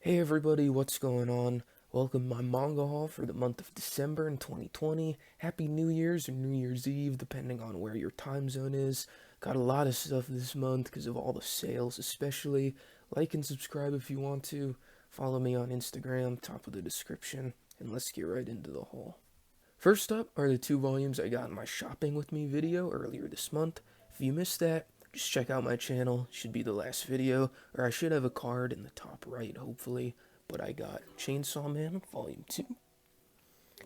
Hey everybody, what's going on? Welcome to my manga haul for the month of December in 2020. Happy New Year's or New Year's Eve, depending on where your time zone is. Got a lot of stuff this month because of all the sales, especially. Like and subscribe if you want to. Follow me on Instagram, top of the description, and let's get right into the haul. First up are the two volumes I got in my shopping with me video earlier this month. If you missed that, just check out my channel, should be the last video, or I should have a card in the top right, hopefully. But I got Chainsaw Man, Volume 2,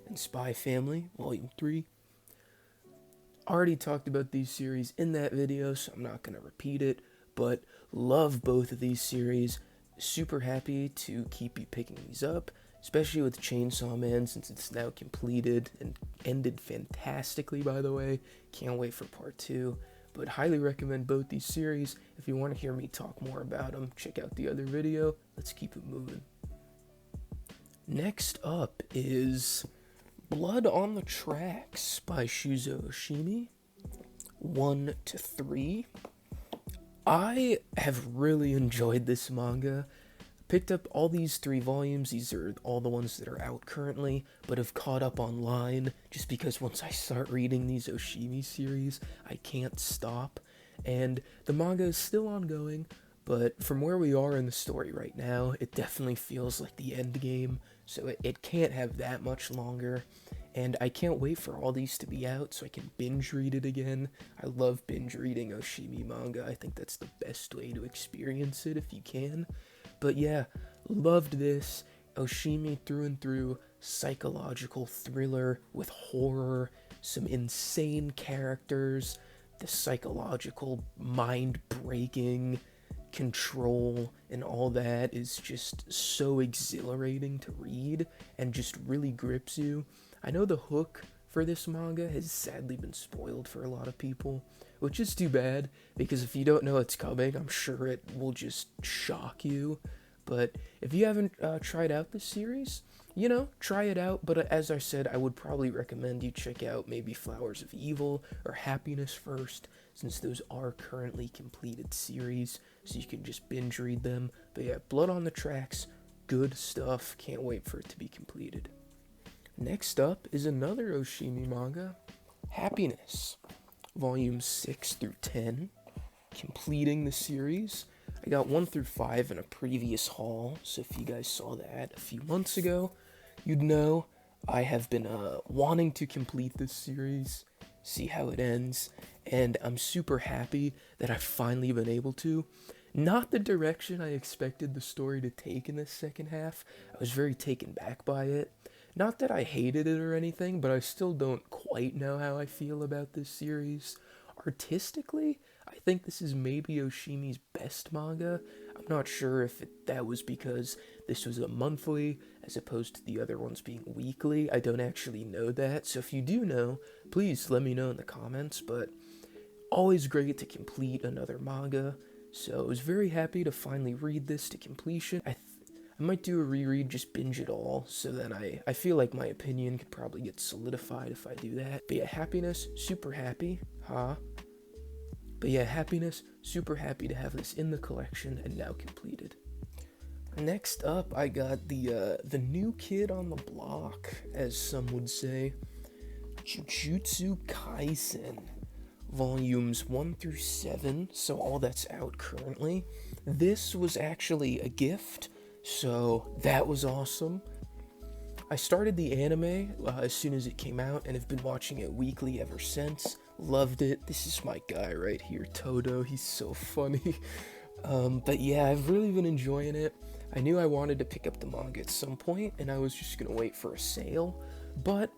and Spy Family, Volume 3. Already talked about these series in that video, so I'm not going to repeat it, but love both of these series. Super happy to keep you picking these up, especially with Chainsaw Man since it's now completed and ended fantastically, by the way. Can't wait for part 2. But highly recommend both these series. If you want to hear me talk more about them, check out the other video. Let's keep it moving. Next up is Blood on the Tracks by Shuzo Oshimi, 1 to 3. I have really enjoyed this manga. Picked up all these 3 volumes. These are all the ones that are out currently, but have caught up online just because once I start reading these Oshimi series, I can't stop. And the manga is still ongoing, but from where we are in the story right now, it definitely feels like the end game, so it can't have that much longer. And I can't wait for all these to be out so I can binge read it again. I love binge reading Oshimi manga. I think that's the best way to experience it if you can. But yeah, loved this. Oshimi through and through, psychological thriller with horror, some insane characters, the psychological mind-breaking control and all that is just so exhilarating to read and just really grips you. I know the hook for this manga has sadly been spoiled for a lot of people, which is too bad, because if you don't know it's coming, I'm sure it will just shock you. But if you haven't tried out this series, try it out. But as I said, I would probably recommend you check out maybe Flowers of Evil or Happiness first, since those are currently completed series, so you can just binge read them. But yeah, Blood on the Tracks, good stuff. Can't wait for it to be completed. Next up is another Oshimi manga, Happiness, volumes 6 through 10, completing the series. I got 1 through 5 in a previous haul, so if you guys saw that a few months ago, you'd know I have been wanting to complete this series, see how it ends, and I'm super happy that I've finally been able to. Not the direction I expected the story to take in this second half. I was very taken back by it. Not that I hated it or anything, but I still don't quite know how I feel about this series. Artistically, I think this is maybe Oshimi's best manga. I'm not sure if that was because this was a monthly as opposed to the other ones being weekly. I don't actually know that, so if you do know, please let me know in the comments. But always great to complete another manga, so I was very happy to finally read this to completion. I might do a reread, just binge it all, so then I feel like my opinion could probably get solidified if I do that. But yeah, Happiness, super happy, But yeah, Happiness, super happy to have this in the collection and now completed. Next up, I got the new kid on the block, as some would say, Jujutsu Kaisen, volumes 1 through 7, so all that's out currently. This was actually a gift, so that was awesome. I started the anime as soon as it came out and have been watching it weekly ever since. Loved it. This is my guy right here, Todo. He's so funny. But yeah, I've really been enjoying it. I knew I wanted to pick up the manga at some point, and I was just gonna wait for a sale. But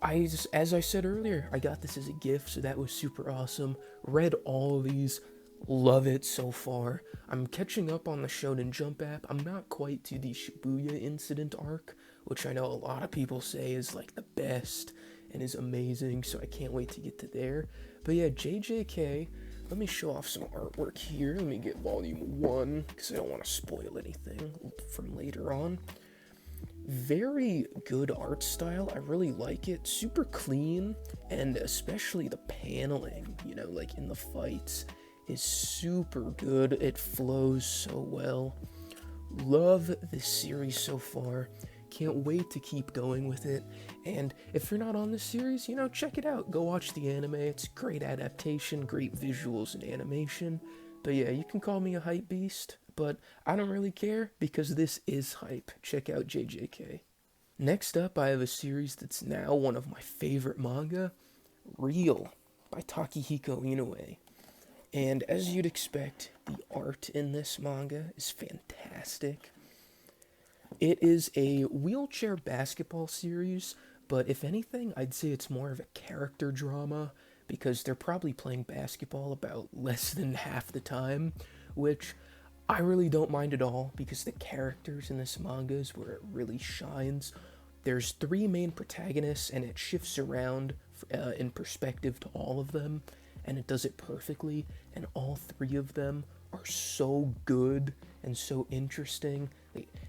as I said earlier, I got this as a gift, so that was super awesome. Read all of these. Love it so far. I'm catching up on the Shonen Jump app. I'm not quite to the Shibuya incident arc, which I know a lot of people say is like the best and is amazing, so I can't wait to get to there. But yeah, JJK, let me show off some artwork here. Let me get volume 1, because I don't want to spoil anything from later on. Very good art style. I really like it. Super clean, and especially the paneling, like in the fights, is super good. It flows so well. Love this series so far. Can't wait to keep going with it. And if you're not on this series, check it out. Go watch the anime. It's great adaptation, great visuals and animation. But yeah, you can call me a hype beast, but I don't really care because this is hype. Check out JJK. Next up, I have a series that's now one of my favorite manga, Real by Takehiko Inoue. And as you'd expect, the art in this manga is fantastic. It is a wheelchair basketball series, but if anything, I'd say it's more of a character drama because they're probably playing basketball about less than half the time, which I really don't mind at all because the characters in this manga is where it really shines. There's three main protagonists, and it shifts around in perspective to all of them, and it does it perfectly, and all three of them are so good and so interesting,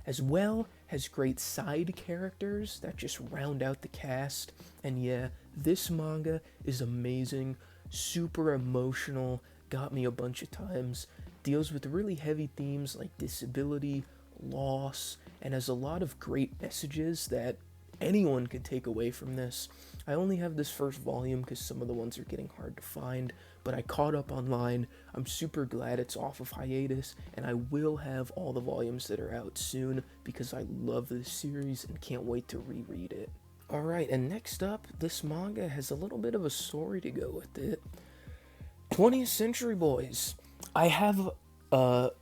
as well as great side characters that just round out the cast. And yeah, this manga is amazing, super emotional, got me a bunch of times, deals with really heavy themes like disability, loss, and has a lot of great messages that anyone could take away from this. I only have this first volume because some of the ones are getting hard to find, but I caught up online. I'm super glad it's off of hiatus, and I will have all the volumes that are out soon because I love this series and can't wait to reread it. Alright, and next up, this manga has a little bit of a story to go with it. 20th Century Boys. I have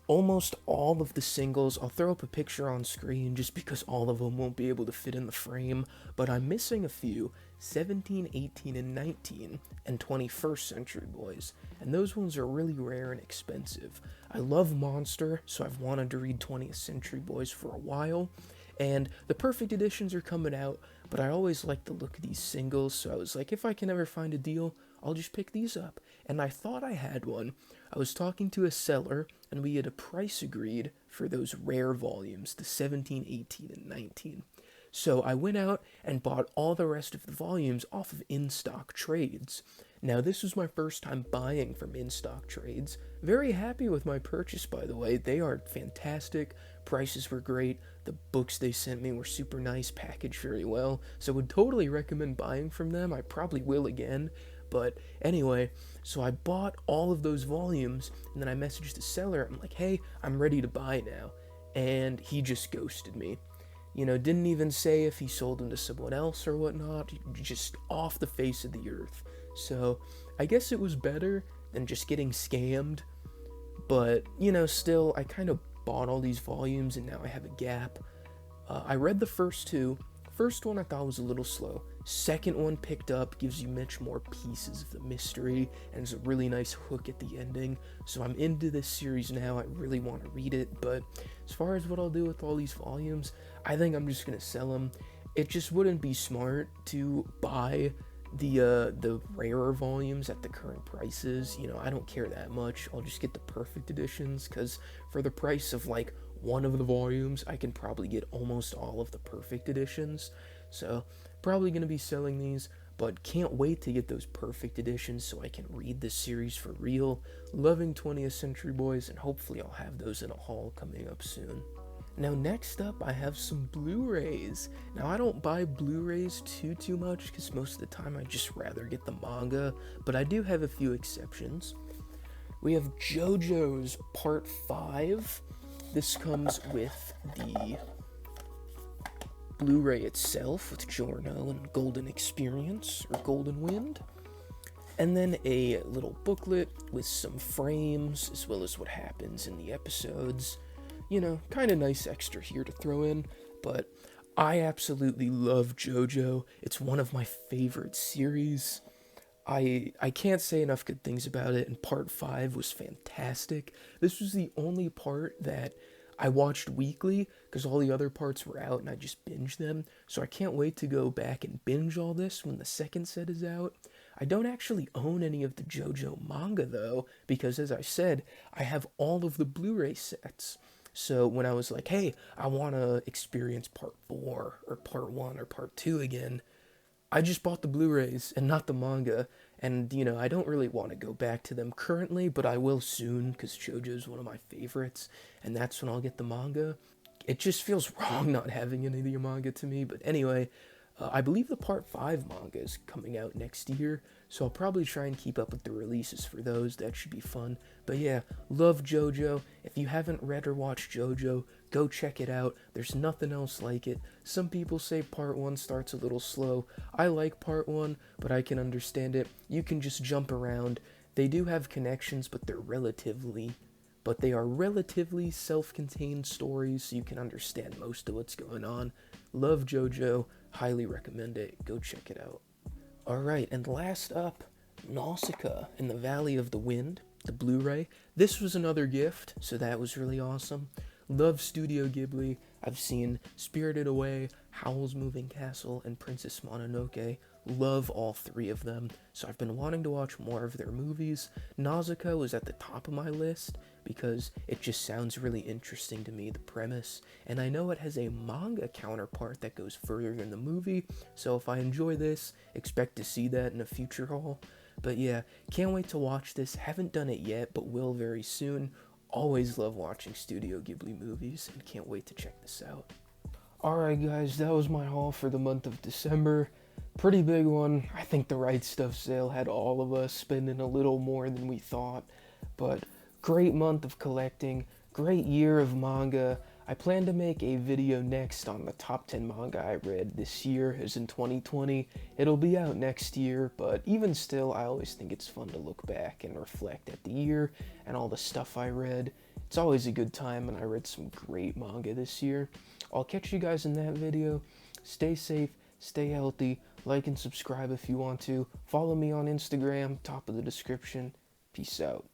almost all of the singles. I'll throw up a picture on screen just because all of them won't be able to fit in the frame, but I'm missing a few: 17, 18, and 19, and 21st Century Boys, and those ones are really rare and expensive. I love Monster, so I've wanted to read 20th Century Boys for a while, and the perfect editions are coming out, but I always like the look of these singles, so I was like, if I can ever find a deal, I'll just pick these up. And I thought I had one. I was talking to a seller, and we had a price agreed for those rare volumes, the 17, 18, and 19. So I went out and bought all the rest of the volumes off of in-stock trades. Now, this was my first time buying from in-stock trades. Very happy with my purchase, by the way. They are fantastic. Prices were great. The books they sent me were super nice, packaged very well. So I would totally recommend buying from them. I probably will again. But anyway, so I bought all of those volumes, and then I messaged the seller. I'm like, hey, I'm ready to buy now. And he just ghosted me. Didn't even say if he sold them to someone else or whatnot, just off the face of the earth. So I guess it was better than just getting scammed, but, still, I kind of bought all these volumes, and now I have a gap. I read the first two. First one I thought was a little slow. Second one picked up, gives you much more pieces of the mystery, and it's a really nice hook at the ending. So I'm into this series now. I really want to read it, but as far as what I'll do with all these volumes, I think I'm just going to sell them. It just wouldn't be smart to buy the rarer volumes at the current prices. I don't care that much. I'll just get the perfect editions, because for the price of like one of the volumes, I can probably get almost all of the perfect editions. So probably going to be selling these, but can't wait to get those perfect editions so I can read this series for real. Loving 20th Century Boys, and hopefully I'll have those in a haul coming up soon. Now, next up, I have some Blu-rays. Now, I don't buy Blu-rays too much because most of the time I just rather get the manga, but I do have a few exceptions. We have Jojo's Part 5. This comes with the Blu-ray itself with Giorno and Golden Experience, or Golden Wind. And then a little booklet with some frames, as well as what happens in the episodes. Kind of nice extra here to throw in, but I absolutely love Jojo. It's one of my favorite series. I can't say enough good things about it, and Part 5 was fantastic. This was the only part that I watched weekly, because all the other parts were out, and I just binged them, so I can't wait to go back and binge all this when the second set is out. I don't actually own any of the Jojo manga, though, because as I said, I have all of the Blu-ray sets. So when I was like, hey, I want to experience Part 4, or Part 1, or Part 2 again, I just bought the Blu-rays and not the manga, And, you know, I don't really want to go back to them currently, but I will soon, because Jojo's one of my favorites, and that's when I'll get the manga. It just feels wrong not having any of your manga to me, but anyway, I believe the Part 5 manga is coming out next year, so I'll probably try and keep up with the releases for those. That should be fun. But yeah, love JoJo. If you haven't read or watched JoJo, go check it out. There's nothing else like it. Some people say Part 1 starts a little slow. I like Part 1, but I can understand it. You can just jump around. They do have connections, but they are relatively self-contained stories, so you can understand most of what's going on. Love JoJo, highly recommend it, go check it out. Alright, and last up, Nausicaa in the Valley of the Wind, the Blu-ray. This was another gift, so that was really awesome. Love Studio Ghibli. I've seen Spirited Away, Howl's Moving Castle, and Princess Mononoke. Love all three of them, so I've been wanting to watch more of their movies. Nausicaa was at the top of my list because it just sounds really interesting to me, the premise, and I know it has a manga counterpart that goes further than the movie, so if I enjoy this, expect to see that in a future haul. But yeah, can't wait to watch this. Haven't done it yet, but will very soon. Always love watching Studio Ghibli movies, and can't wait to check this out. Alright guys, that was my haul for the month of December. Pretty big one. I think the Right Stuff sale had all of us spending a little more than we thought. But great month of collecting, great year of manga. I plan to make a video next on the top 10 manga I read this year, as in 2020. It'll be out next year, but even still, I always think it's fun to look back and reflect at the year and all the stuff I read. It's always a good time, and I read some great manga this year. I'll catch you guys in that video. Stay safe, stay healthy, like and subscribe if you want to. Follow me on Instagram, top of the description. Peace out.